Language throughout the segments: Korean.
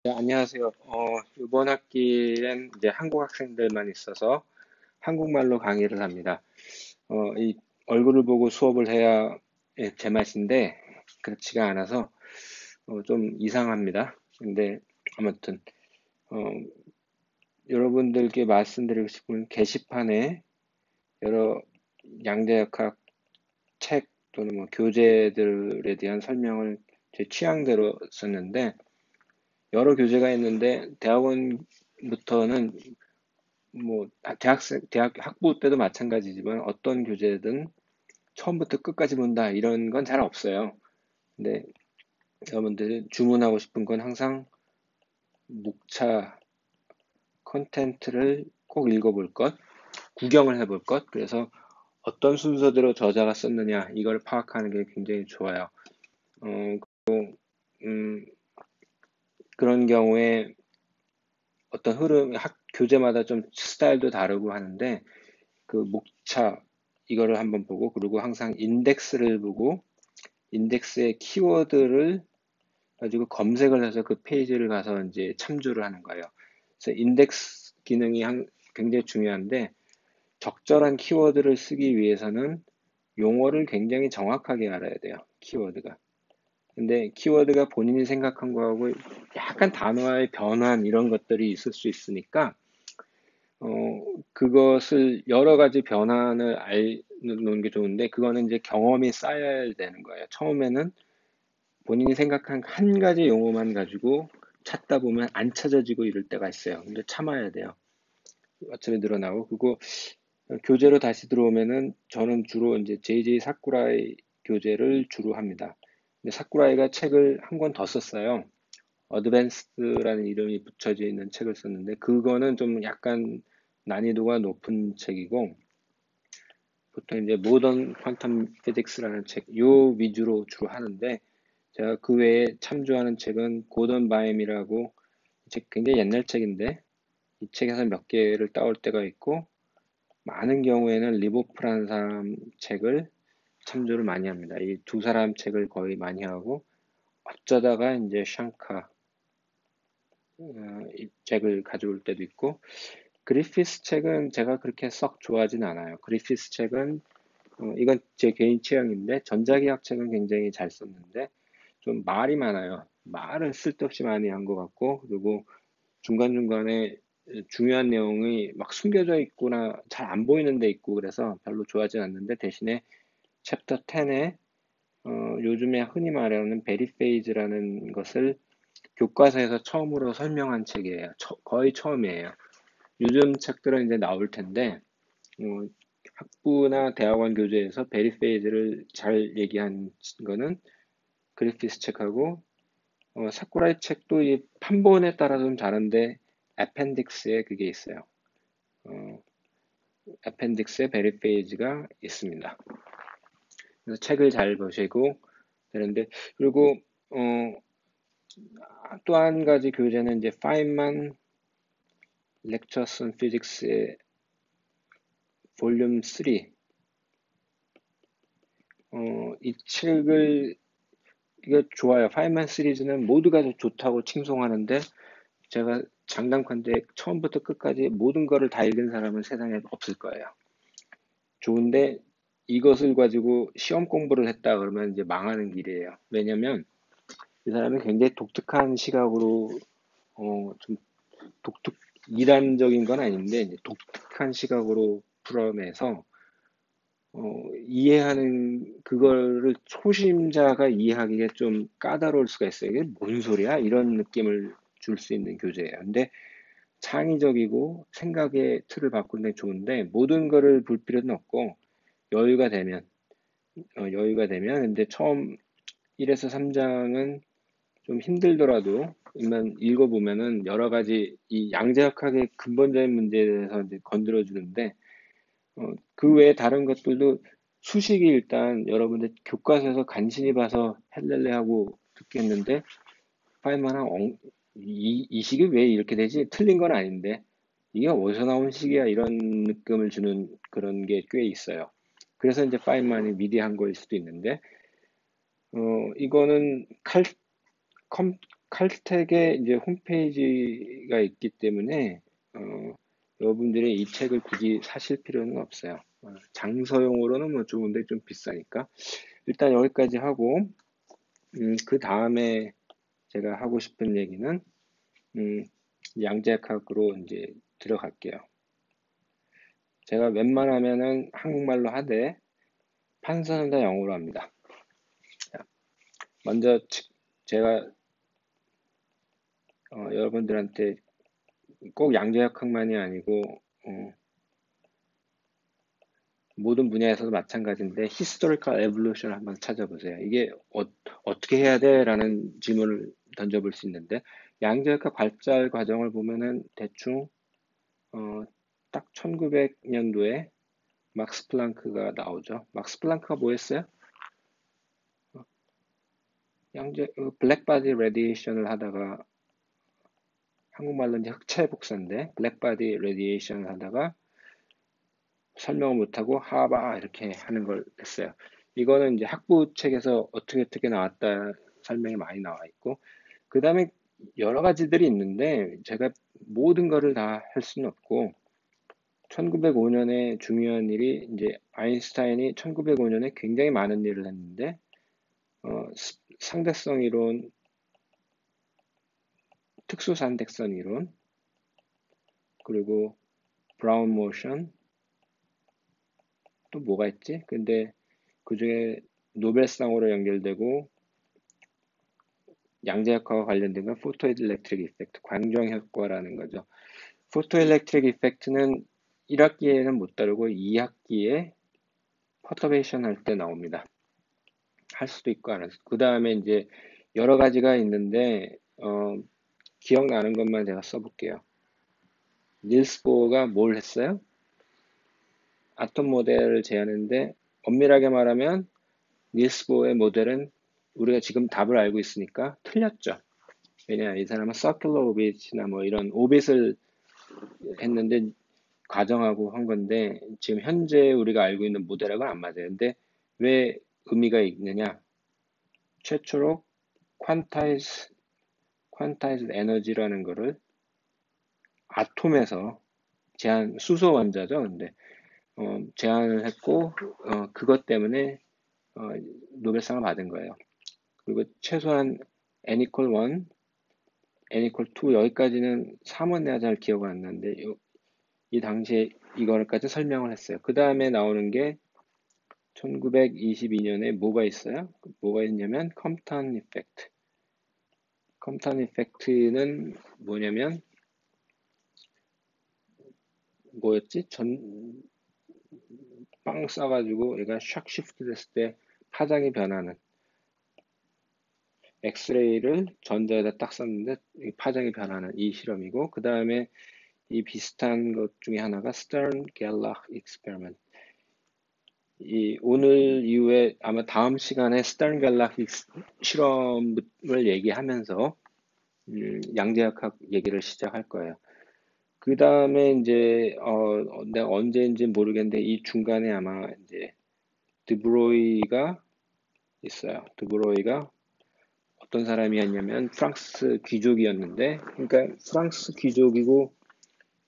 네, 안녕하세요. 이번 학기엔 이제 한국 학생들만 있어서 한국말로 강의를 합니다. 이 얼굴을 보고 수업을 해야 제맛인데 그렇지가 않아서 좀 이상합니다. 근데 아무튼 어, 여러분들께 말씀드리고 싶은 게시판에 여러 양자역학 책 또는 뭐 교재들에 대한 설명을 제 취향대로 썼는데 여러 교재가 있는데 대학원부터는 뭐 대학 학부 때도 마찬가지지만 어떤 교재든 처음부터 끝까지 본다 이런 건 잘 없어요. 근데 여러분들이 주문하고 싶은 건 항상 목차 컨텐츠를 꼭 읽어볼 것, 구경을 해볼 것. 그래서 어떤 순서대로 저자가 썼느냐 이걸 파악하는 게 굉장히 좋아요. 어, 음, 그런 경우에 어떤 교재마다 좀 스타일도 다르고 하는데 그 목차 이거를 한번 보고 그리고 항상 인덱스를 보고 인덱스의 키워드를 가지고 검색을 해서 그 페이지를 가서 이제 참조를 하는 거예요. 그래서 인덱스 기능이 굉장히 중요한데 적절한 키워드를 쓰기 위해서는 용어를 굉장히 정확하게 알아야 돼요. 키워드가. 근데 키워드가 본인이 생각한 거하고 약간 단어의 변환 이런 것들이 있을 수 있으니까 그것을 여러 가지 변환을 알는 게 좋은데 그거는 이제 경험이 쌓여야 되는 거예요. 처음에는 본인이 생각한 한 가지 용어만 가지고 찾다 보면 안 찾아지고 이럴 때가 있어요. 근데 참아야 돼요. 어차피 늘어나고 그리고 교재로 다시 들어오면은 저는 주로 이제 JJ 사쿠라이 교재를 주로 합니다. 근데 사쿠라이가 책을 한 권 더 썼어요. 어드밴스드라는 이름이 붙여져 있는 책을 썼는데 그거는 좀 약간 난이도가 높은 책이고 보통 이제 모던 퀀텀 피직스라는 책, 요 위주로 주로 하는데 제가 그 외에 참조하는 책은 고던 바임이라고 책 굉장히 옛날 책인데 이 책에서 몇 개를 따올 때가 있고 많은 경우에는 리보프라는 사람 책을 참조를 많이 합니다. 이 두 사람 책을 거의 많이 하고 어쩌다가 이제 샹카 이 책을 가져올 때도 있고 그리피스 책은 제가 그렇게 썩 좋아하진 않아요. 그리피스 책은 이건 제 개인 취향인데 전자기학 책은 굉장히 잘 썼는데 좀 말이 많아요. 말을 쓸데없이 많이 한 것 같고 그리고 중간중간에 중요한 내용이 막 숨겨져 있거나 잘 안 보이는 데 있고 그래서 별로 좋아하진 않는데 대신에 챕터 10에 요즘에 흔히 말하는 베리페이즈라는 것을 교과서에서 처음으로 설명한 책이에요. 거의 처음이에요. 요즘 책들은 이제 나올 텐데 어, 학부나 대학원 교재에서 베리페이즈를 잘 얘기한 거는 그리피스 책하고 사쿠라이 책도 이 판본에 따라 좀 다른데 appendix에 그게 있어요. 어, appendix에 베리페이지가 있습니다. 그래서 책을 잘 보시고 되는데 그리고 또 한 가지 교재는 이제 파인만 lectures on physics의 볼륨 3 이 책을 이거 좋아요. 파인만 시리즈는 모두가 좋다고 칭송하는데 제가 장담컨대 처음부터 끝까지 모든 거를 다 읽은 사람은 세상에 없을 거예요. 좋은데 이것을 가지고 시험 공부를 했다 그러면 이제 망하는 길이에요. 왜냐면 이 사람이 굉장히 독특한 시각으로 좀 독특 이단적인 건 아닌데 이제 독특한 시각으로 풀어내서 이해하는 그거를 초심자가 이해하기가 좀 까다로울 수가 있어요. 이게 뭔 소리야? 이런 느낌을 줄 수 있는 교재예요. 근데 창의적이고 생각의 틀을 바꾸는 게 좋은데 모든 거를 볼 필요는 없고 여유가 되면 근데 처음 1에서 3장은 좀 힘들더라도 일단 읽어보면은 여러 가지 이 양자역학의 근본적인 문제에 대해서 이제 건드려 주는데 그 외에 다른 것들도 수식이 일단 여러분들 교과서에서 간신히 봐서 헬렐레 하고 듣겠는데 파이만한 이 식이 왜 이렇게 되지? 틀린 건 아닌데 이게 어디서 나온 식이야? 이런 느낌을 주는 그런 게 꽤 있어요. 그래서 이제 파이만이 미디한 거일 수도 있는데 이거는 컴, 칼텍의 이제 홈페이지가 있기 때문에 여러분들이 이 책을 굳이 사실 필요는 없어요. 장서용으로는 뭐 좋은데 좀 비싸니까 일단 여기까지 하고 그 다음에 제가 하고 싶은 얘기는 음, 양자역학으로 이제 들어갈게요. 제가 웬만하면은 한국말로 하되 판서는 다 영어로 합니다. 자, 먼저 제가 여러분들한테 꼭 양자역학만이 아니고 모든 분야에서도 마찬가지인데 historical evolution을 한번 찾아보세요. 이게 어떻게 해야 돼? 라는 질문을 던져볼 수 있는데 양자역학 발달 과정을 보면은 대충 딱 1900년도에 막스 플랑크가 나오죠. 막스 플랑크가 뭐 했어요? 블랙바디 레디에이션을 하다가 한국말로 이제 흑체 복사인데 블랙바디 레디에이션을 하다가 설명을 못하고 하바 이렇게 하는 걸 했어요. 이거는 이제 학부 책에서 어떻게 나왔다 설명이 많이 나와 있고 그 다음에 여러 가지들이 있는데 제가 모든 거를 다 할 수는 없고 1905년에 중요한 일이 이제 아인슈타인이 1905년에 굉장히 많은 일을 했는데 상대성 이론, 특수산택선 이론, 그리고 브라운 모션, 또 뭐가 있지? 근데 그 중에 노벨상으로 연결되고 양자역학과 관련된 건 포토일렉트릭 이펙트, 광정 효과라는 거죠. 포토일렉트릭 이펙트는 1학기에는 못 다루고 2학기에 퍼터베이션 할 때 나옵니다. 할 수도 있고 안 할 수도. 그 다음에 이제 여러 가지가 있는데 기억나는 것만 제가 써볼게요. 닐스 보어가 뭘 했어요? 아톰 모델을 제안했는데 엄밀하게 말하면 닐스 보어의 모델은 우리가 지금 답을 알고 있으니까 틀렸죠. 왜냐, 이 사람은 서큘러 오빗이나 뭐 이런 오빗을 했는데 가정하고 한 건데 지금 현재 우리가 알고 있는 모델하고는 안 맞아요. 근데 왜 의미가 있느냐? 최초로 퀀타이즈 에너지라는 거를 아톰에서 수소 원자죠. 근데 제안을 했고 그것 때문에 노벨상을 받은 거예요. 그리고 최소한 n equal 1, n equal 2 여기까지는 3원 내가 잘 기억 안 나는데 이 당시에 이거까지 설명을 했어요. 그 다음에 나오는 게 1922년에 뭐가 있어요? 뭐가 있냐면 컴턴 이펙트. 컴턴 이펙트는 뭐냐면 뭐였지? 빵 싸가지고 얘가 샥 시프트 됐을 때 파장이 변하는 엑스레이를 전자에다 딱 쐈는데 파장이 변하는 이 실험이고 그 다음에 이 비슷한 것 중에 하나가 스턴 갤락 익스페리먼트. 이 오늘 이후에 아마 다음 시간에 스턴 갤락 실험을 얘기하면서 양자역학 얘기를 시작할 거예요. 그 다음에 이제 내가 언제인지 모르겠는데 이 중간에 아마 이제 드브로이가 있어요. 드브로이가 어떤 사람이었냐면 프랑스 귀족이었는데, 그러니까 프랑스 귀족이고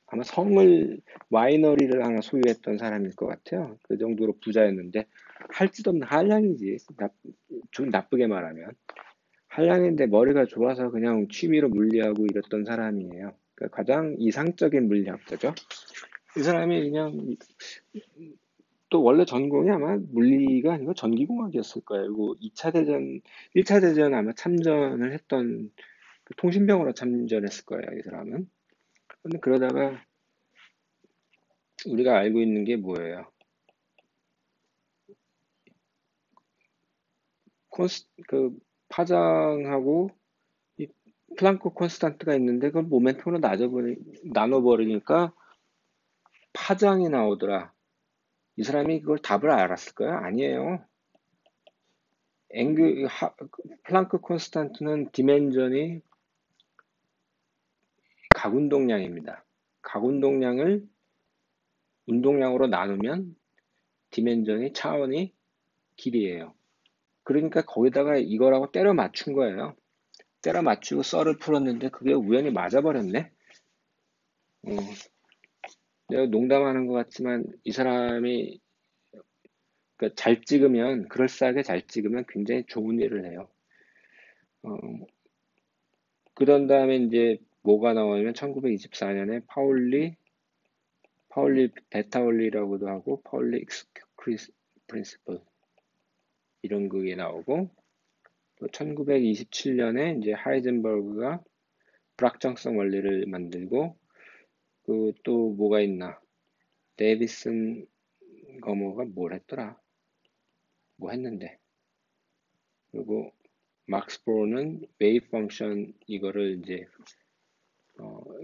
아마 성을 와이너리를 하나 소유했던 사람일 것 같아요. 그 정도로 부자였는데 할 짓 없는 한량이지. 좀 나쁘게 말하면 한량인데 머리가 좋아서 그냥 취미로 물리하고 이랬던 사람이에요. 그러니까 가장 이상적인 물리학자죠. 이 사람이 그냥 또 원래 전공이 아마 물리가 아니고 전기공학이었을 거예요. 그리고 2차 대전, 1차 대전 아마 참전을 했던 그 통신병으로 참전했을 거예요. 이 사람은. 근데 그러다가 우리가 알고 있는 게 뭐예요? 그 파장하고 이 플랑크 콘스탄트가 있는데 그걸 모멘텀으로 나눠버리니까 파장이 나오더라. 이 사람이 그걸 답을 알았을까요? 아니에요. 플랑크 콘스탄트는 디멘전이 각운동량입니다. 각운동량을 운동량으로 나누면 디멘전이 차원이 길이에요. 그러니까 거기다가 이거라고 때려 맞춘 거예요. 때려 맞추고 썰을 풀었는데 그게 우연히 맞아버렸네. 어, 내가 농담하는 것 같지만 이 사람이 그러니까 잘 찍으면 그럴싸하게 잘 찍으면 굉장히 좋은 일을 해요. 어, 그런 다음에 이제 뭐가 나오냐면 1924년에 파울리 베타울리라고도 하고 파울리 익스크리스 프린시플 이런 그게 나오고 또 1927년에 이제 하이젠버그가 불확정성 원리를 만들고 그 또 뭐가 있나 데이비슨 거머가 뭘 했더라 뭐 했는데 그리고 막스 보르는 웨이브 펑션 이거를 이제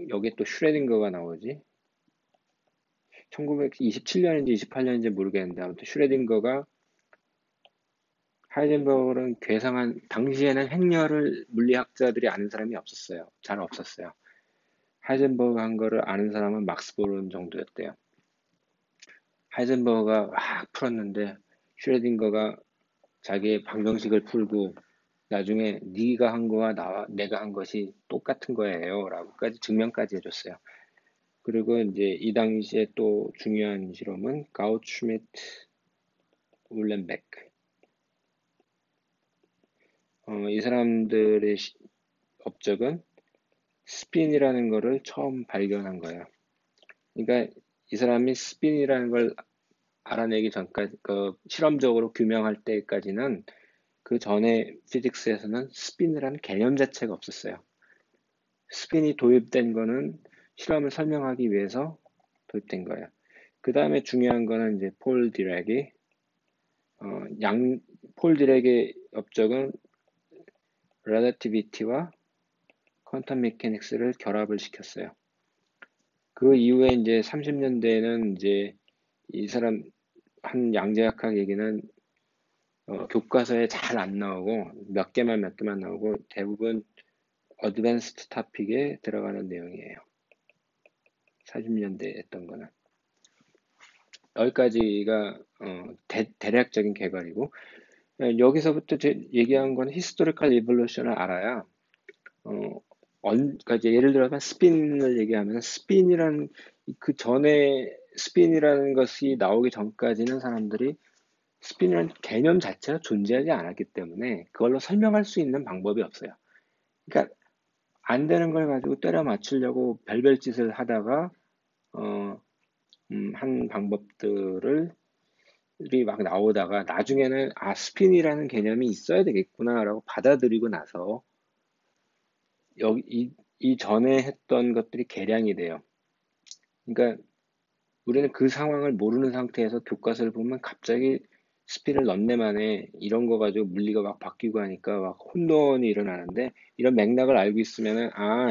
여기에 또 슈레딩거가 나오지 1927년인지 28년인지 모르겠는데 아무튼 슈레딩거가 하이젠버그는 괴상한 당시에는 행렬을 물리학자들이 아는 사람이 없었어요. 잘 없었어요. 하이젠버그 한 거를 아는 사람은 막스 보른 정도였대요. 하이젠버그가 막 풀었는데 슈레딩거가 자기의 방정식을 풀고 나중에 네가 한 거와 나와 내가 한 것이 똑같은 거예요 라고까지 증명까지 해줬어요. 그리고 이제 이 당시에 또 중요한 실험은 가우츠미트 울렌베크 이 사람들의 업적은 스핀이라는 거를 처음 발견한 거예요. 그러니까 이 사람이 스핀이라는 걸 알아내기 전까지 그 실험적으로 규명할 때까지는 그 전에 피직스에서는 스핀이라는 개념 자체가 없었어요. 스핀이 도입된 거는 실험을 설명하기 위해서 도입된 거예요. 그 다음에 중요한 거는 이제 어, 양, 폴 디렉의 업적은 relativity와 퀀텀 메케닉스를 결합을 시켰어요. 그 이후에 이제 30년대에는 이제 이 사람 한 양자역학 얘기는 교과서에 잘 안 나오고 몇 개만 나오고 대부분 어드밴스드 토픽에 들어가는 내용이에요. 40년대에 했던 거는. 여기까지가 대략적인 개괄이고 여기서부터 제 얘기한 건 히스토리컬 이볼루션을 알아야 그러니까 이제 예를 들어서 스핀을 얘기하면 스핀이라는 그 전에 스핀이라는 것이 나오기 전까지는 사람들이 스핀이라는 개념 자체가 존재하지 않았기 때문에 그걸로 설명할 수 있는 방법이 없어요. 그러니까 안 되는 걸 가지고 때려 맞추려고 별별 짓을 하다가 한 방법들을 막 나오다가 나중에는 아 스핀이라는 개념이 있어야 되겠구나라고 받아들이고 나서 여기 이 전에 했던 것들이 개량이 돼요. 그러니까 우리는 그 상황을 모르는 상태에서 교과서를 보면 갑자기 스피를 넣네 만에 이런 거 가지고 물리가 막 바뀌고 하니까 막 혼돈이 일어나는데 이런 맥락을 알고 있으면은 아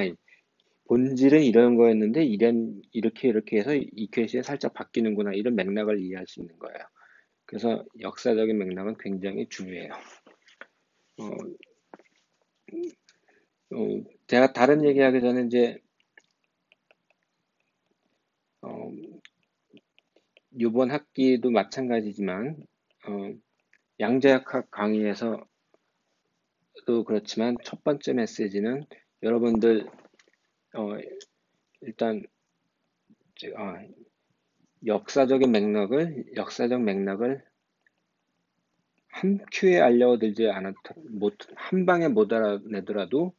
본질은 이런 거였는데 이렇게 해서 이퀘이션이 살짝 바뀌는구나 이런 맥락을 이해할 수 있는 거예요. 그래서 역사적인 맥락은 굉장히 중요해요. 어, 제가 다른 얘기하기 전에 이제 어, 이번 학기도 마찬가지지만 어, 양자역학 강의에서도 그렇지만 첫 번째 메시지는 여러분들 어, 일단 아, 역사적 맥락을 한 큐에 알려들지 않았 한 방에 못 알아내더라도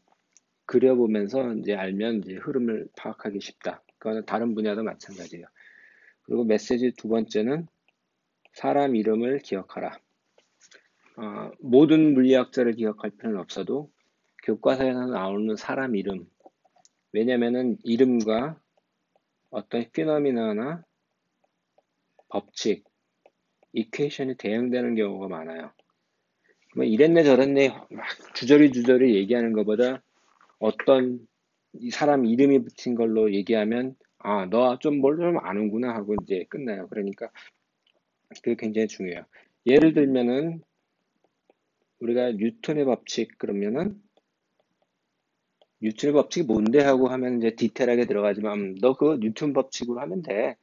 그려보면서 이제 알면 이제 흐름을 파악하기 쉽다. 그거는 다른 분야도 마찬가지예요. 그리고 메시지 두 번째는 사람 이름을 기억하라. 모든 물리학자를 기억할 필요는 없어도 교과서에서 나오는 사람 이름. 왜냐면은 이름과 어떤 피노미나나 법칙, 이퀘이션이 대응되는 경우가 많아요. 뭐 이랬네 저랬네 막 주저리 얘기하는 것보다 어떤 이 사람 이름이 붙인 걸로 얘기하면 아, 너 좀 뭘 좀 아는구나 하고 이제 끝나요. 그러니까 그게 굉장히 중요해요. 예를 들면은 우리가 뉴턴의 법칙 그러면은 뉴턴의 법칙이 뭔데 하고 하면 이제 디테일하게 들어가지만 너 그거 뉴턴 법칙으로 하면 돼.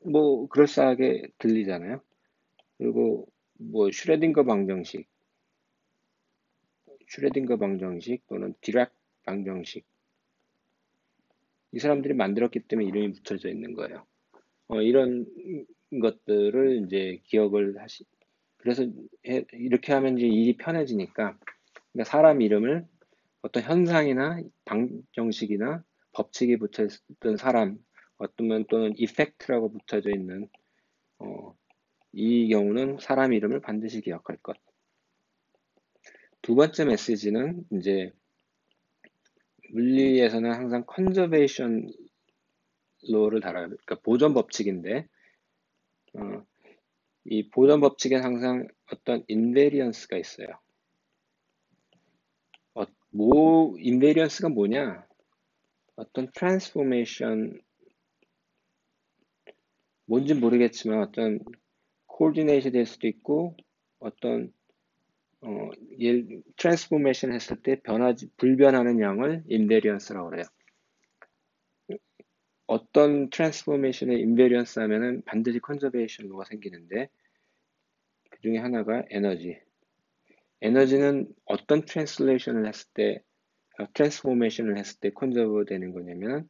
뭐 그럴싸하게 들리잖아요. 그리고 뭐 슈레딩거 방정식 슈레딩거 방정식 또는 디락 방정식. 이 사람들이 만들었기 때문에 이름이 붙여져 있는 거예요. 이런 것들을 이제 기억을 그래서 이렇게 하면 이제 일이 편해지니까, 그러니까 사람 이름을 어떤 현상이나 방정식이나 법칙이 붙어 있던 사람, 어쩌면 또는 이펙트라고 붙여져 있는, 이 경우는 사람 이름을 반드시 기억할 것. 두 번째 메시지는 이제 물리에서는 항상 컨저베이션 로를 달아요. 그러니까 보존 법칙인데, 이 보존 법칙엔 항상 어떤 인베리언스가 있어요. 인베리언스가 뭐냐? 어떤 트랜스포메이션, 뭔지 모르겠지만 어떤 코디네이션 될 수도 있고, 어떤 트랜스포메이션 했을 때 불변하는 양을 인베리언스라고 그래요. 어떤 트랜스포메이션에 인베리언스 하면은 반드시 컨저베이션 로가 생기는데, 그 중에 하나가 에너지. 에너지는 어떤 트랜스포메이션을 했을 때 컨저브 되는 거냐면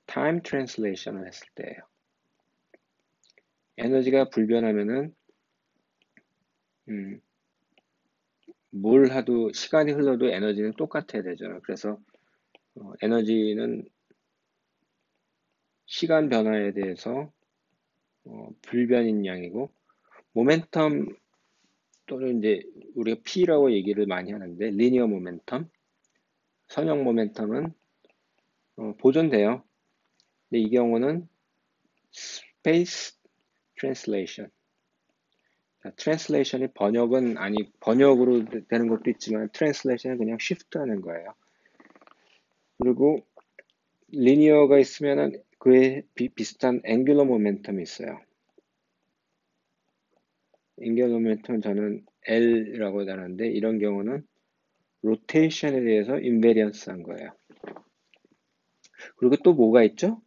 타임 트랜슬레이션을 했을 때예요. 에너지가 불변하면은 뭘 하도 시간이 흘러도 에너지는 똑같아야 되잖아요. 그래서 에너지는 시간 변화에 대해서 불변인 양이고, 모멘텀 또는 이제 우리가 P라고 얘기를 많이 하는데 리니어 모멘텀, 선형 모멘텀은 보존돼요. 근데 이 경우는 스페이스 트랜슬레이션. 트랜슬레이션이 번역으로 되는 것도 있지만 트랜슬레이션은 그냥 쉬프트하는 거예요. 그리고 리니어가 있으면은 그에 비슷한 앵귤러 모멘텀이 있어요. 앵귤러 모멘텀은 저는 L라고 다루는데, 이런 경우는 로테이션에 대해서 인베리언스 한 거예요. 그리고 또 뭐가 있죠?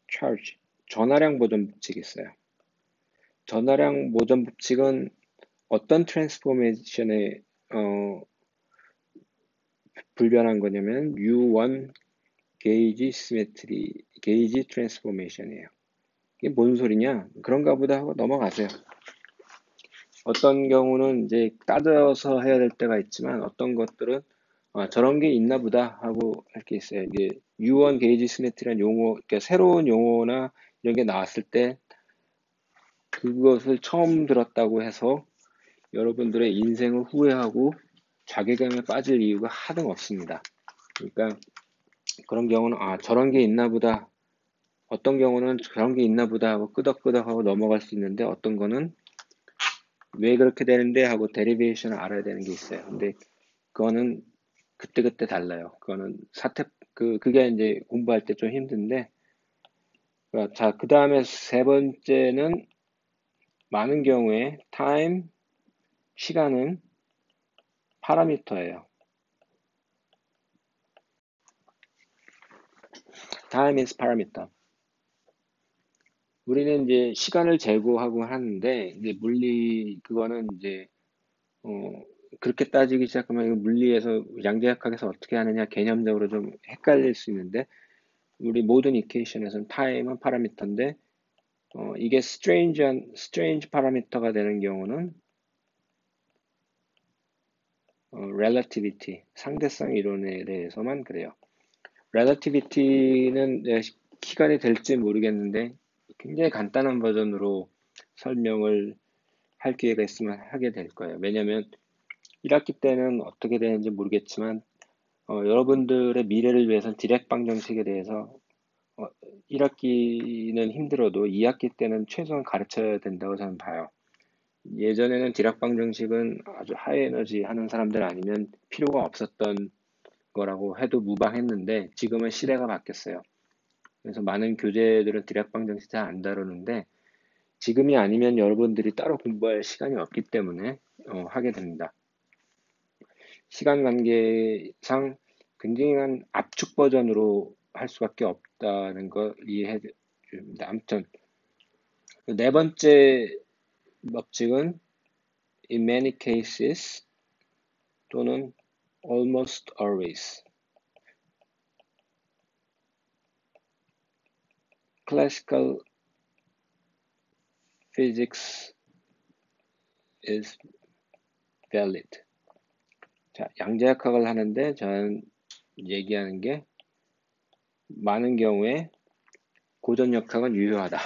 charge, 전하량 보존 법칙이 있어요. 전하량 보존 법칙은 어떤 트랜스포메이션에 불변한 거냐면 U1 게이지 트랜스포메이션이에요. 이게 뭔 소리냐? 그런가 보다 하고 넘어가세요. 어떤 경우는 이제 따져서 해야 될 때가 있지만, 어떤 것들은 저런 게 있나 보다 하고 할 게 있어요. 이게 U1 게이지 시메트리라는 용어, 그러니까 새로운 용어나 이런 게 나왔을 때 그것을 처음 들었다고 해서 여러분들의 인생을 후회하고 자괴감에 빠질 이유가 하등 없습니다. 그러니까 그런 경우는 저런 게 있나 보다, 어떤 경우는 저런 게 있나 보다 하고 끄덕끄덕 하고 넘어갈 수 있는데, 어떤 거는 왜 그렇게 되는데 하고 데리베이션을 알아야 되는 게 있어요. 근데 그거는 그때그때 달라요. 그거는 그게 이제 공부할 때 좀 힘든데. 자, 그 다음에 세 번째는 많은 경우에 시간은 파라미터예요. time is parameter. 우리는 이제 시간을 재고하고 하는데, 이제 그거는 이제, 그렇게 따지기 시작하면 물리에서 양자역학에서 어떻게 하느냐 개념적으로 좀 헷갈릴 수 있는데, 우리 모든 이퀘이션에서는 time은 파라미터인데, 이게 strange 파라미터가 되는 경우는 relativity, 상대성 이론에 대해서만 그래요. relativity는 시간이 될지 모르겠는데 굉장히 간단한 버전으로 설명을 할 기회가 있으면 하게 될 거예요. 왜냐하면 1학기 때는 어떻게 되는지 모르겠지만, 여러분들의 미래를 위해서는 디렉 방정식에 대해서 1학기는 힘들어도 2학기 때는 최소한 가르쳐야 된다고 저는 봐요. 예전에는 디락 방정식은 아주 하이 에너지 하는 사람들 아니면 필요가 없었던 거라고 해도 무방했는데, 지금은 시대가 바뀌었어요. 그래서 많은 교재들은 디락 방정식 잘 안 다루는데, 지금이 아니면 여러분들이 따로 공부할 시간이 없기 때문에 하게 됩니다. 시간 관계상 굉장한 압축 버전으로 할 수밖에 없다는 걸 이해해 줍니다. 아무튼 네 번째 법칙은 in many cases 또는 almost always. Classical physics is valid. 자, 양자역학을 하는데 저는 얘기하는 게 많은 경우에 고전역학은 유효하다.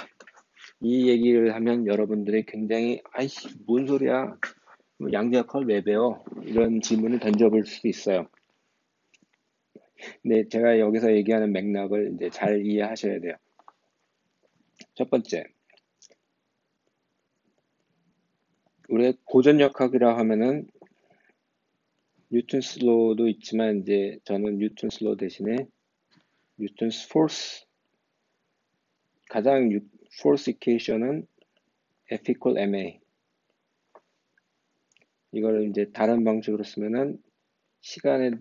이 얘기를 하면 여러분들이 굉장히 아이씨 뭔 소리야 양자역학을 왜 배워? 이런 질문을 던져볼 수도 있어요. 근데 제가 여기서 얘기하는 맥락을 이제 잘 이해하셔야 돼요. 첫 번째, 우리가 고전역학이라 하면은 뉴턴스 로도 있지만 이제 저는 뉴턴스 로 대신에 뉴턴스 포스 가장 포스 이퀘이션은 F equal ma 이걸 이제 다른 방식으로 쓰면은 시간의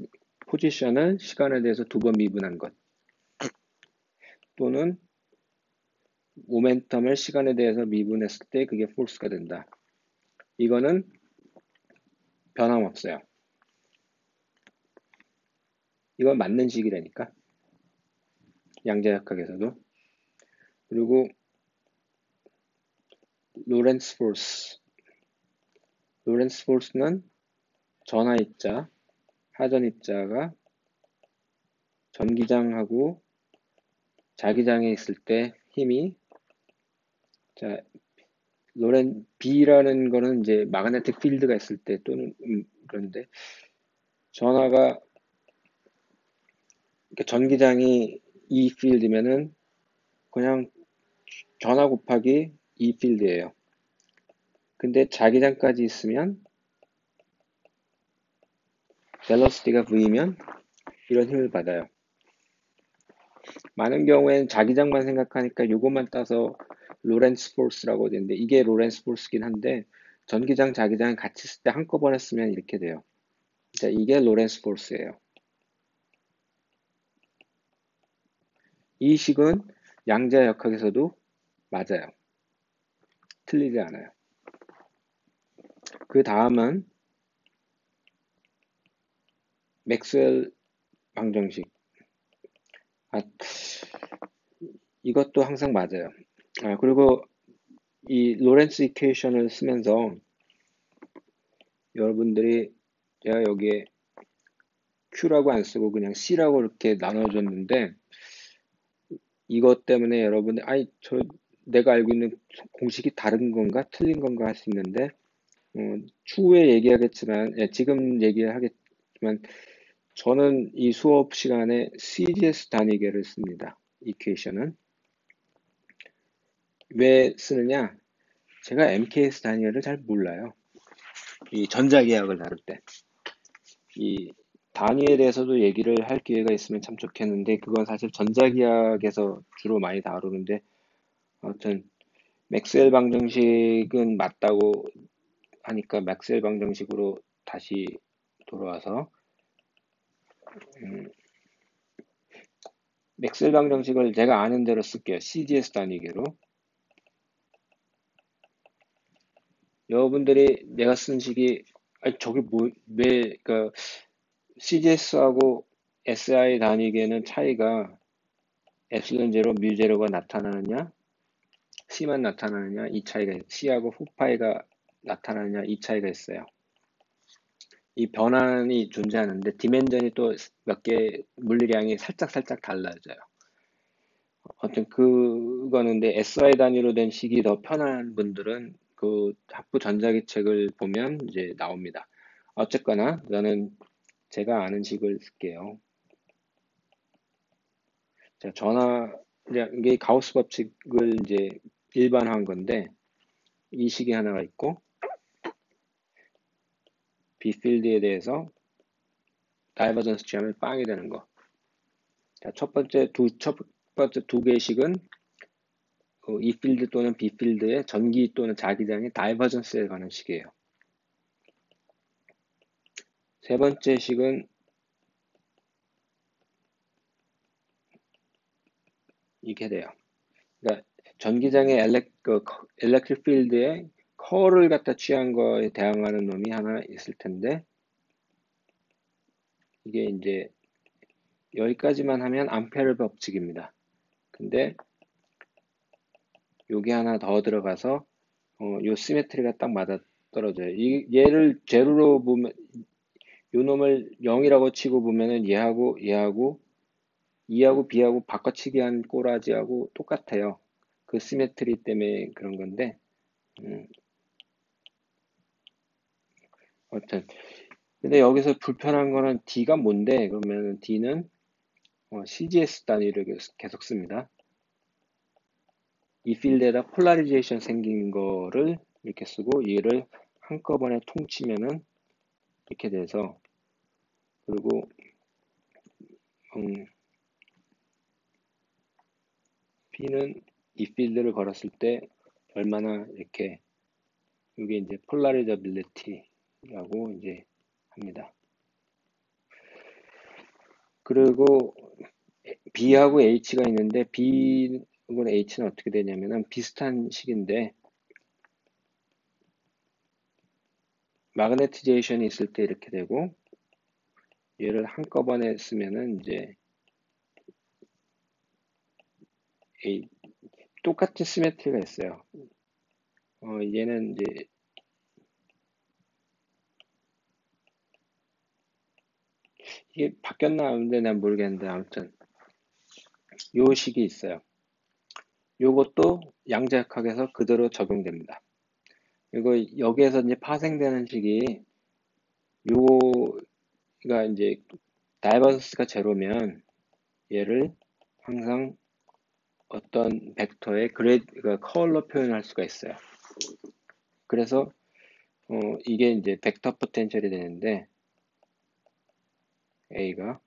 포지션을 시간에 대해서 두 번 미분한 것 또는 모멘텀을 시간에 대해서 미분했을 때 그게 포스가 된다. 이거는 변함없어요. 이건 맞는 식이라니까. 양자역학에서도. 그리고 로렌츠 포스는 전하입자, 하전입자가 전기장하고 자기장에 있을 때 힘이 자 B라는 거는 이제 마그네틱 필드가 있을 때 또는 그런데 전하가 전기장이 E 필드면은 그냥 전하 곱하기 E 필드예요. 근데 자기장까지 있으면 벨로시티가 V면 이런 힘을 받아요. 많은 경우에는 자기장만 생각하니까 이것만 따서 로렌츠 포스라고 되는데 이게 로렌츠 포스긴 한데 전기장, 자기장 같이 있을 때 한꺼번에 쓰면 이렇게 돼요. 자, 이게 로렌츠 포스예요. 이 식은 양자역학에서도 맞아요. 틀리지 않아요. 그 다음은 맥스웰 방정식. 이것도 항상 맞아요. 그리고 이 로렌츠 이퀘이션을 쓰면서 여러분들이 제가 여기에 Q라고 안 쓰고 그냥 C라고 이렇게 나눠줬는데 이것 때문에 여러분들 내가 알고 있는 공식이 다른 건가 틀린 건가 할 수 있는데 추후에 얘기하겠지만 지금 얘기하겠지만 저는 이 수업 시간에 CGS 단위계를 씁니다. 이퀘이션은 왜 쓰느냐? 제가 MKS 단위를 잘 몰라요. 이 전자계약을 다룰 때. 이 단위에 대해서도 얘기를 할 기회가 있으면 참 좋겠는데 그건 사실 전자계약에서 주로 많이 다루는데 아무튼 맥스웰 방정식은 맞다고 하니까 맥스웰 방정식으로 다시 돌아와서 맥스웰 방정식을 제가 아는 대로 쓸게요. CGS 단위계로. 여러분들이 내가 쓴 식이 저게 그러니까 CGS하고 SI 단위계는 차이가 엡실론 제로, 뮤 제로가 나타나느냐, C만 나타나느냐, 이 차이가 C하고 후파이가 나타나느냐, 이 차이가 있어요. 이 변환이 존재하는데 디멘전이 또 몇 개 물리량이 살짝 달라져요. 어떤 그거는데 SI 단위로 된 식이 더 편한 분들은 그 학부 전자기책을 보면 이제 나옵니다. 어쨌거나 저는 제가 아는 식을 쓸게요. 자, 이게 가우스 법칙을 이제 일반화한 건데 이 식이 하나가 있고 B필드에 대해서 다이버전스 취하면 빵이 되는 거. 자, 첫 번째 두 개의 식은 E 필드 또는 B 필드의 전기 또는 자기장의 다이버전스에 관한 식이에요. 세 번째 식은 이렇게 돼요. 그러니까 전기장의 엘렉트릭 필드의 컬을 갖다 취한 거에 대항하는 놈이 하나 있을 텐데 이게 이제 여기까지만 하면 암페르 법칙입니다. 근데 요게 하나 더 들어가서 요 시메트리가 딱 맞아 떨어져요. 얘를 제로로 보면 요 놈을 0이라고 치고 보면은 얘하고 2하고 B하고 바꿔치기 한 꼬라지하고 똑같아요. 그 시메트리 때문에 그런 건데 음, 아무튼 근데 여기서 불편한 거는 D가 뭔데? 그러면 D는 CGS 단위를 계속 씁니다. 이 필드에다 폴라리제이션 생긴 거를 이렇게 쓰고 얘를 한꺼번에 통치면은 이렇게 돼서 그리고 음, B는 이 필드를 걸었을 때 얼마나 이렇게 이게 이제 폴라리저빌리티라고 이제 합니다. 그리고 B하고 H가 있는데 B하고 H는 어떻게 되냐면은 비슷한 식인데 마그네티제이션이 있을 때 이렇게 되고 얘를 한꺼번에 쓰면은 이제 A, 똑같은 시메트리가 있어요. 얘는 이제 이게 바뀌었나 근데 난 모르겠는데 아무튼 요 식이 있어요. 요것도 양자역학에서 그대로 적용됩니다. 이거 여기에서 이제 파생되는 식이 요가 이제 다이버스가 제로면 얘를 항상 어떤 벡터의 그러니까 컬러 표현할 수가 있어요. 그래서 이게 이제 벡터 포텐셜이 되는데 A가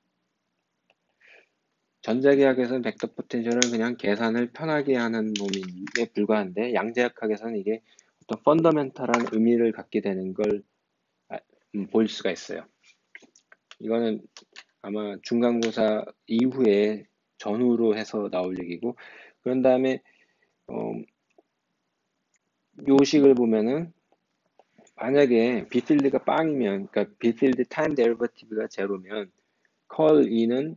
전자기학에서는 벡터 포텐셜은 그냥 계산을 편하게 하는 놈에 불과한데 양자역학에서는 이게 어떤 펀더멘탈한 의미를 갖게 되는 걸 볼 수가 있어요. 이거는 아마 중간고사 이후에 전후로 해서 나올 얘기고 그런 다음에 어, 요식을 보면은 만약에 B필드가 빵이면 그러니까 B필드 타임 데리버티브가 제로면 컬 E는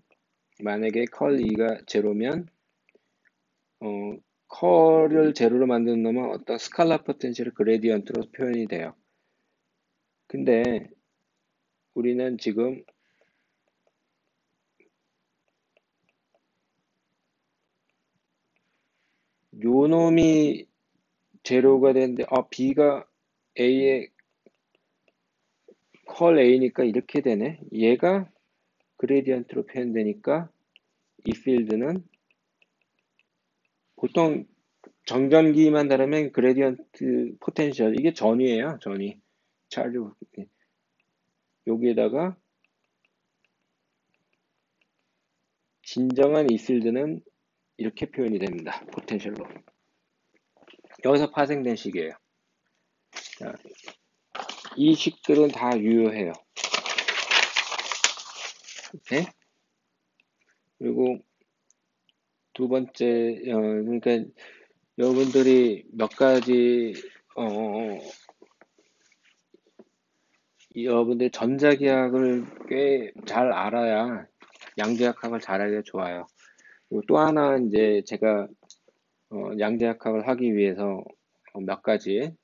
만약에 컬 E가 제로면 컬을 제로로 만드는 놈은 어떤 스칼라 포텐셜 그레디언트로 표현이 돼요. 근데 우리는 지금 요 놈이 제로가 되는데 B가 A의 컬 A니까 이렇게 되네. 얘가 그레디언트로 표현되니까 이 필드는 보통 정전기만 다르면 그레디언트 포텐셜 이게 전위예요. 전위. 차르 여기에다가 진정한 이 필드는 이렇게 표현이 됩니다. 포텐셜로. 여기서 파생된 식이에요. 자, 이 식들은 다 유효해요. 오케이? 그리고 두 번째, 그러니까 여러분들이 몇 가지, 여러분들 전자기학을 꽤 잘 알아야 양자역학을 잘하기가 좋아요. 그리고 또 하나 이제 제가 양자역학을 하기 위해서 몇 가지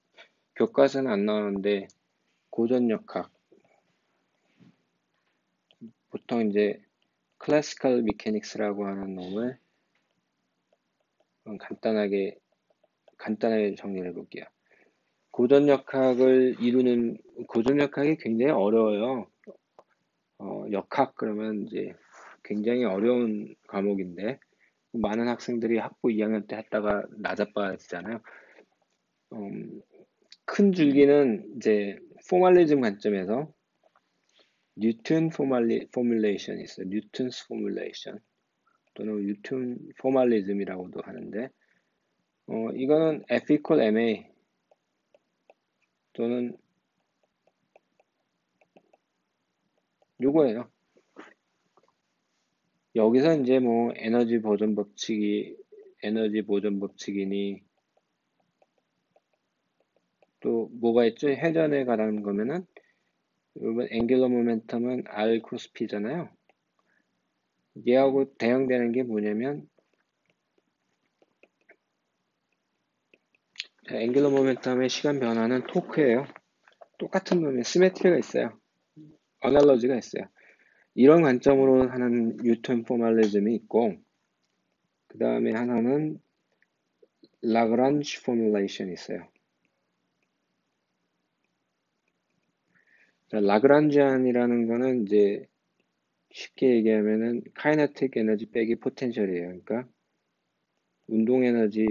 교과서는 안 나오는데 고전역학 보통 이제 클래시컬 미케닉스라고 하는 놈을 간단하게 정리해 볼게요. 고전역학이 굉장히 어려워요. 역학 그러면 이제 굉장히 어려운 과목인데 많은 학생들이 학부 2학년 때 했다가 낮아빠지잖아요. 큰 줄기는 이제 포멀리즘 관점에서 뉴튼 포뮬레이션이 있어요. 뉴튼스 포뮬레이션 또는 뉴튼 포멀리즘이라고도 하는데 이거는 F equal ma 또는 요거예요. 여기서 이제 뭐 에너지 보존 법칙이니 또 뭐가 있죠? 회전에 관한 거면은 여러분 앵귤러 모멘텀은 R 크로스 P잖아요. 얘하고 대응되는 게 뭐냐면 앵귤러 모멘텀의 시간 변화는 토크예요. 똑같은 놈에 시메트리가 있어요. 어널러지가 있어요. 이런 관점으로 하는 뉴턴 포멀리즘이 있고 그 다음에 하나는 라그란지 포뮬레이션이 있어요. 라그란지안이라는 거는 이제 쉽게 얘기하면은 카이네틱 에너지 빼기 포텐셜이에요. 그러니까 운동 에너지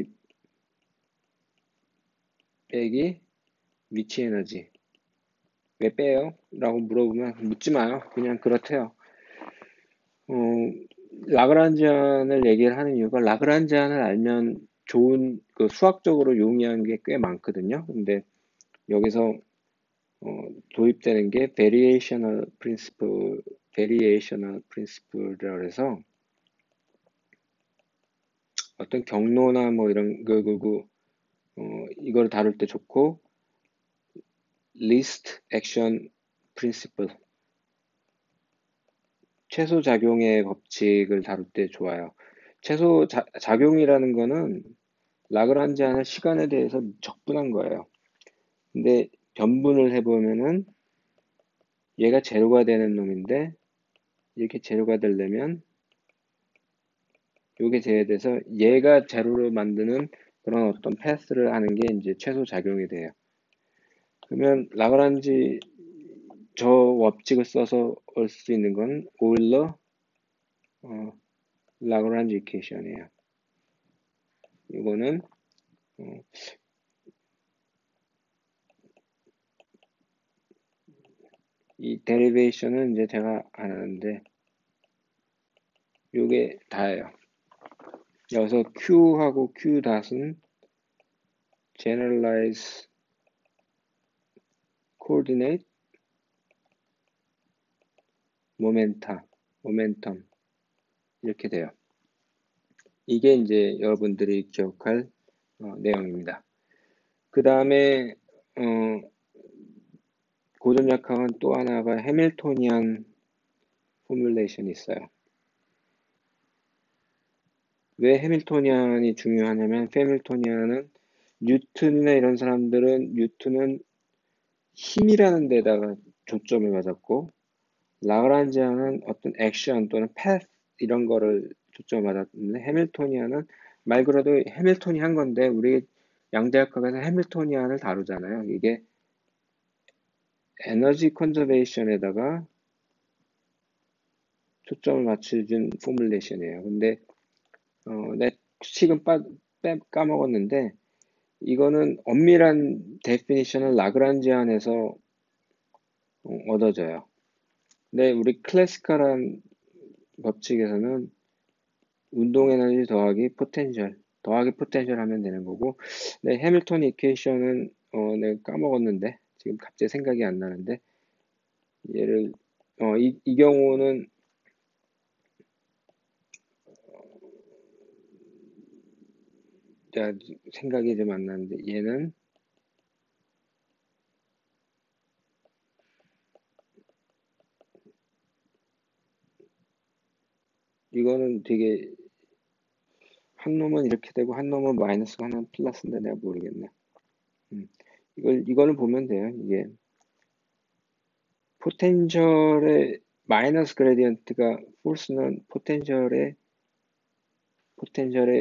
빼기 위치 에너지. 왜 빼요? 라고 물어보면 묻지 마요. 그냥 그렇대요. 어, 라그란지안을 얘기를 하는 이유가 라그란지안을 알면 좋은 그 수학적으로 용이한 게 꽤 많거든요. 근데 여기서 도입되는 게 variational principle이라고 해서 어떤 경로나 뭐 이런 이걸 다룰 때 좋고 least action principle 최소 작용의 법칙을 다룰 때 좋아요. 최소 작용이라는 거는 라그란지안은 시간에 대해서 적분한 거예요. 근데 변분을 해보면은 얘가 제로가 되는 놈인데 이렇게 제로가 되려면 요게 제외돼서 얘가 제로로 만드는 그런 어떤 패스를 하는 게 이제 최소 작용이 돼요. 그러면 라그란지 저 법칙을 써서 올 수 있는 건 오일러 라그란지 이퀘이션이에요. 이거는 어, 이 데리베이션은 이제 제가 안 하는데 요게 다예요. 여기서 Q하고 Q 닷은 generalize coordinate momentum 이렇게 돼요. 이게 이제 여러분들이 기억할 내용입니다. 그 다음에 고전약학은 또 하나가 해밀토니안 포뮬레이션이 있어요. 왜 해밀토니안이 중요하냐면 해밀토니안은 뉴턴이나 이런 사람들은 뉴턴은 힘이라는 데다가 초점을 맞았고 라그란지안은 어떤 액션 또는 패스 이런 거를 초점을 맞았는데 해밀토니안은 말 그대로 해밀턴이 한 건데 우리 양자역학에서 해밀토니안을 다루잖아요. 이게 에너지 컨저베이션에다가 초점을 맞춰준 포뮬레이션이에요. 근데 내 지금 까먹었는데 이거는 엄밀한 데피니션은 라그란지안에서 얻어져요. 근데 우리 클래시컬한 법칙에서는 운동 에너지 더하기 포텐셜 하면 되는 거고, 네, 해밀턴 이퀘이션은 내가 까먹었는데 지금 갑자기 생각이 안 나는데 얘를 이 경우는 자, 생각이 좀 안 나는데 얘는 이거는 되게 한 놈은 이렇게 되고 한 놈은 마이너스가 하나는 플러스인데 내가 모르겠네. 이거는 보면 돼요. 이게 포텐셜의 마이너스 그레디언트가 포스는 포텐셜의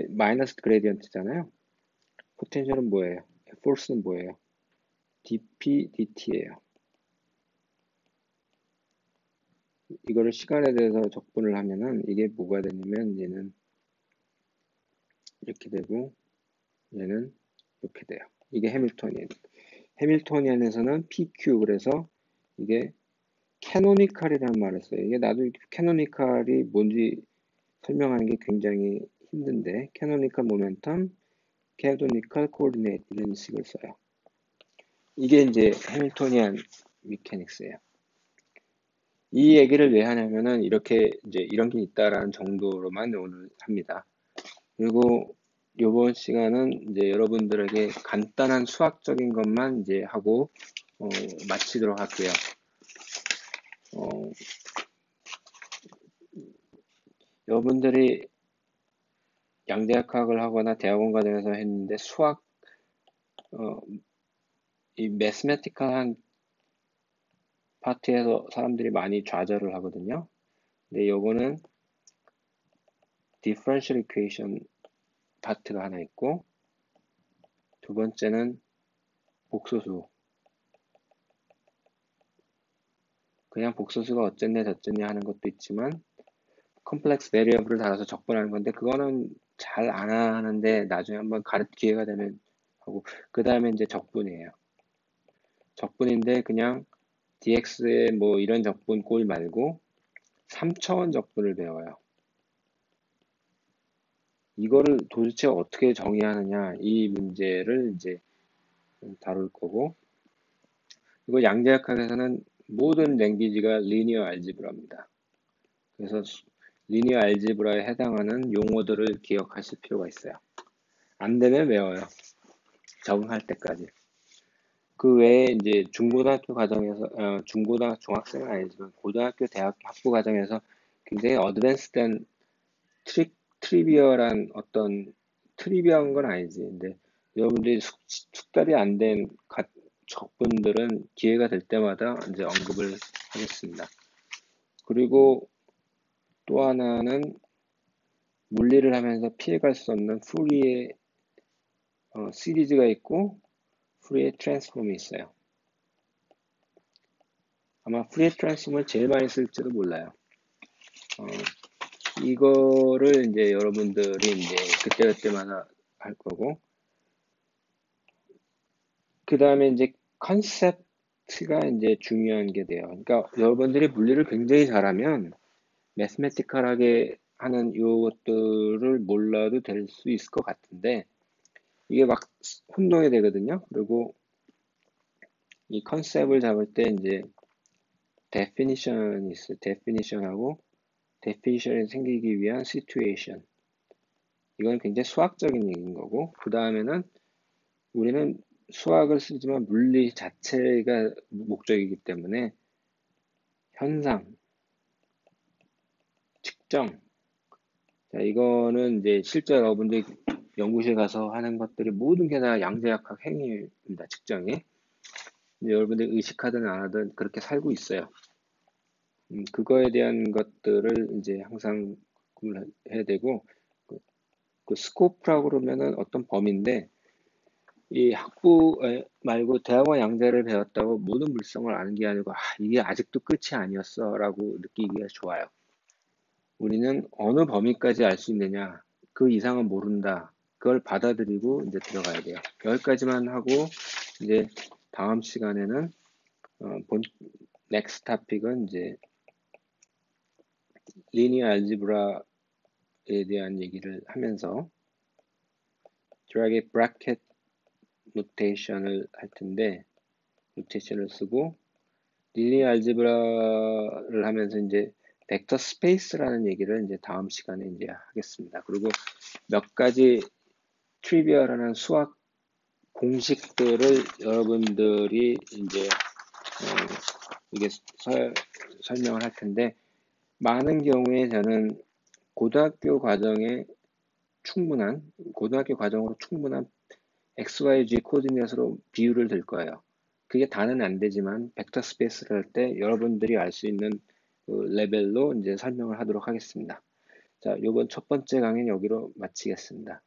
마이너스 그레디언트잖아요. 포텐셜은 뭐예요? 포스는 뭐예요? dp dt예요. 이거를 시간에 대해서 적분을 하면은 이게 뭐가 되냐면 얘는 이렇게 되고 얘는 이렇게 돼요. 이게 해밀토니안. 해밀토니안에서는 PQ 그래서 이게 캐노니컬이라는 말을 써요. 이게 나도 캐노니컬이 뭔지 설명하는 게 굉장히 힘든데 캐노니컬 모멘텀, 캐노니컬 코디네이트 이런 식을 써요. 이게 이제 해밀토니안 미케닉스예요. 이 얘기를 왜 하냐면은 이렇게 이제 이런 게 있다라는 정도로만 오늘 합니다. 그리고 이번 시간은 이제 여러분들에게 간단한 수학적인 것만 이제 하고 마치도록 할게요. 어, 여러분들이 양대역학을 하거나 대학원 과정에서 했는데 수학, 어, 이 매스메티컬한 파트에서 사람들이 많이 좌절을 하거든요. 근데 요거는 differential equation 파트가 하나 있고, 두 번째는 복소수. 그냥 복소수가 어쨌네 저쨌네 하는 것도 있지만 컴플렉스 베리어블을 달아서 적분하는 건데 그거는 잘 안 하는데 나중에 한번 기회가 되면 하고, 그 다음에 이제 적분이에요. 적분인데 그냥 dx의 뭐 이런 적분 꼴 말고 3차원 적분을 배워요. 이거를 도대체 어떻게 정의하느냐, 이 문제를 이제 다룰 거고, 이거 양자역학에서는 모든 랭귀지가 리니어 알지브라입니다. 그래서 리니어 알지브라에 해당하는 용어들을 기억하실 필요가 있어요. 안 되면 외워요. 적응할 때까지. 그 외에 이제 중고등학교 과정에서, 중학생은 아니지만 고등학교, 대학교 학부 과정에서 굉장히 어드밴스된 트리비어란 어떤, 트리비어한 건 아니지. 근데 여러분들이 숙달이 안 된 적분들은 기회가 될 때마다 이제 언급을 하겠습니다. 그리고 또 하나는 물리를 하면서 피해갈 수 없는 푸리의 시리즈가 있고 푸리의 트랜스폼이 있어요. 아마 푸리의 트랜스폼을 제일 많이 쓸지도 몰라요. 이거를 이제 여러분들이 이제 그때그때마다 할 거고, 그 다음에 이제 컨셉트가 이제 중요한 게 돼요. 그러니까 여러분들이 물리를 굉장히 잘하면 매스메티컬하게 하는 이것들을 몰라도 될 수 있을 것 같은데 이게 막 혼동이 되거든요. 그리고 이 컨셉을 잡을 때 이제 definition이 있어요. definition하고 definition이 생기기 위한 situation. 이건 굉장히 수학적인 얘기인 거고, 그 다음에는 우리는 수학을 쓰지만 물리 자체가 목적이기 때문에 현상, 측정. 자, 이거는 이제 실제 여러분들 연구실 가서 하는 것들이 모든 게 다 양자역학 행위입니다. 측정이. 여러분들 의식하든 안 하든 그렇게 살고 있어요. 그거에 대한 것들을 이제 항상 해야 되고, 그 스코프라고 그러면은 어떤 범위인데, 이 학부 말고 대학원 양자를 배웠다고 모든 물성을 아는 게 아니고, 이게 아직도 끝이 아니었어라고 느끼기가 좋아요. 우리는 어느 범위까지 알 수 있느냐, 그 이상은 모른다. 그걸 받아들이고 이제 들어가야 돼요. 여기까지만 하고 이제 다음 시간에는 넥스트 토픽은 이제 리니어 알지브라에 대한 얘기를 하면서 드래그 브래켓 노테이션을 할 텐데, 노테이션을 쓰고 리니어 알지브라를 하면서 이제 벡터 스페이스라는 얘기를 이제 다음 시간에 이제 하겠습니다. 그리고 몇 가지 트리비얼한 수학 공식들을 여러분들이 이제 이게 설명을 할 텐데, 많은 경우에 저는 고등학교 과정에 고등학교 과정으로 충분한 XYZ 코디네이트로 비율을 들 거예요. 그게 다는 안 되지만 벡터 스페이스를 할 때 여러분들이 알 수 있는 그 레벨로 이제 설명을 하도록 하겠습니다. 자, 요번 첫 번째 강의는 여기로 마치겠습니다.